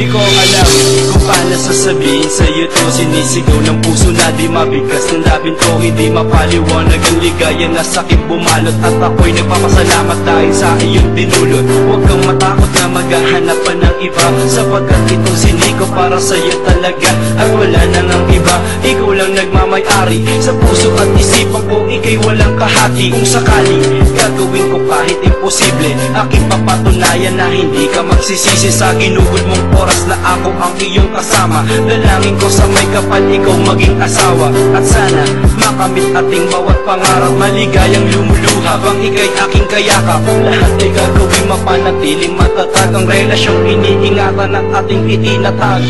Di ko alam kung paano sasabihin sa'yo to. Sinisigaw ng puso na di mabigkas ng labin ko. Hindi mapaliwanag ang ligaya na sa'kin bumalot. At ako'y nagpapasalamat dahil sa iyong dinulot. Huwag kang matakot na maghahanap pa ng iba, sapagkat itong siniko para sa'yo talaga. At wala na ng iba, ikaw lang nagmamay-ari sa puso at isipan ko, ika'y walang kahati. Kung sakali, gagawin ko kahit imposible. Aking papatunayan na hindi ka magsisisi sa ginugol mong oras na ako ang iyong kasama. Dalangin ko sa may kapal, ikaw maging asawa. At sana makamit ating bawat pangarap, maligayang lumuluha habang ika'y aking kayakap. Lahat ay gagawin mapanatiling matatag ang relasyong iniingatan at ating itinatag.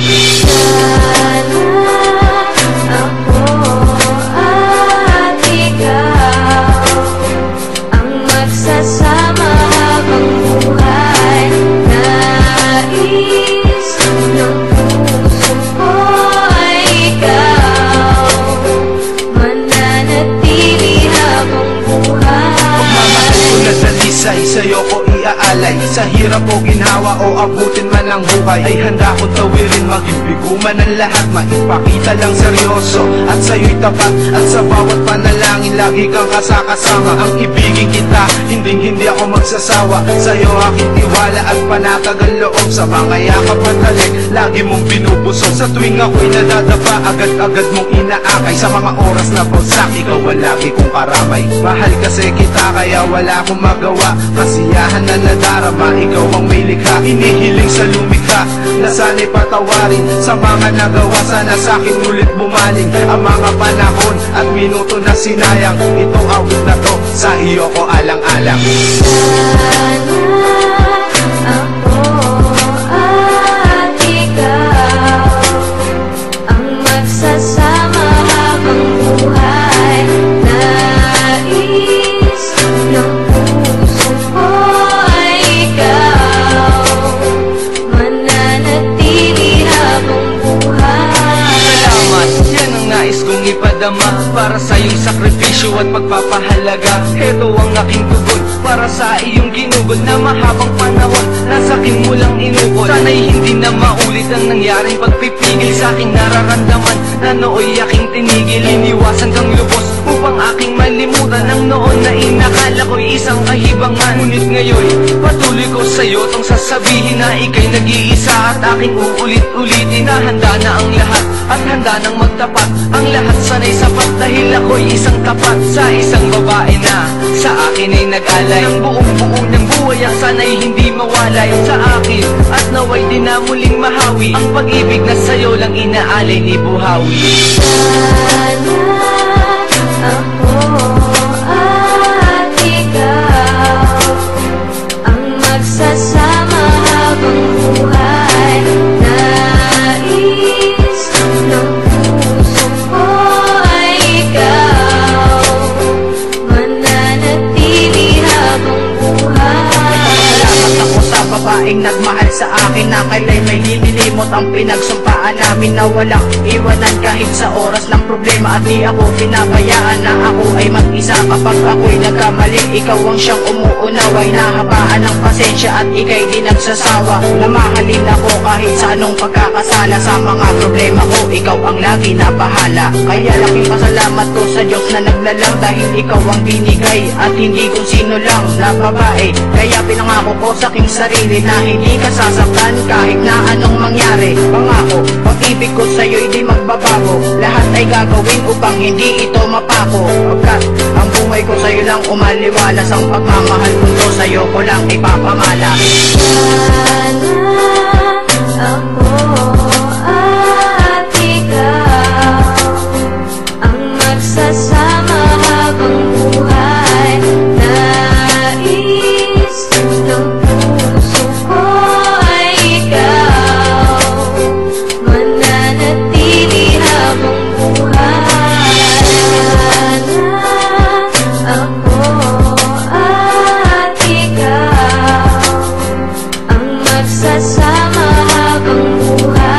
Sa'yo ko iaalay, sa hirap o ginhawa o abutin man ang buhay, ay handa kong tawirin, maging bigo man ang lahat. Maipakita lang seryoso at sa'yo'y tapat, at sa bawat panalangin lagi kang kasakasama. Ang ibigin kita, hindi ako magsasawa. Sa'yo aking tiwala at panatag ang loob, sa mga yakap at halik lagi mong binubusog. Sa tuwing ako'y nadadapa, agad-agad mong inaakay. Sa mga oras na bagsak, ikaw ang lagi kong karamay. Mahal kasi kita kaya wala akong magawa, kasiyahan na nadarama, ikaw ang may likha. Inihiling sa lumikha na sana'y patawarin sa mga nagawa, sana sa'kin ulit bumaling ang mga panahon at minuto na sinayang. Itong awit na to, sa iyo ko alang-alang. Para sa iyong sakripisyo at pagpapahalaga, heto ang aking tugon para sa iyong ginugol na mahabang panahon nasa akin mo lang inukol. Sana'y hindi na maulit ang nangyaring pagpipigil sa aking nararamdaman na nooy aking tinigil. Iniwasan kang lubos upang aking malimutan ang noon na inakala ko'y isang kahibangan. Ngunit ngayon, patuloy ko sa'yo tong sasabihin na ika'y nag-iisa at aking uulit-ulitin na handa na ang lahat at handa nang magtapat. Ang lahat sana'y sapat dahil ako'y isang tapat sa isang babae na sa akin ay nag-alay ng buong-buo ng buhay at sana'y hindi mawalay sa akin at naway din na muling mahawi ang pag-ibig na sa'yo lang inaalay ni Buhawi. Nagmahal sa akin na kaila'y may lililimot ang pinagsumpaan namin na walang iwanan kahit sa oras ng problema. At di ako pinabayaan na ako ay mag-isa kapag ako'y nagkamali. Ikaw ang siyang umuunaway, nahabaan ng pasensya at ika'y di nagsasawa na mahalin ako kahit sa anong pagkakasala. Sa mga problema ko, ikaw ang lagi na bahala. Kaya laking pasalamat ko sa Diyos na naglalang dahil ikaw ang binigay at hindi kung sino lang na babae. Kaya pinangako ko sa aking sarili na hindi ka sasaktan kahit na anong mangyari. Pangako, pag-ibig ko sa'yo'y di magbabago. Lahat ay gagawin upang hindi ito mapako. Pagkat ang buhay ko sa'yo lang umaliwalas, ang pagmamahal ko to sa'yo ko lang ipapangala. Ako at ikaw ang magsasama habang buhay. Nais ng puso ko ay ikaw, mananatili habang buhay. Ako at ikaw ang magsasama habang buhay.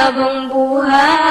habang buhay.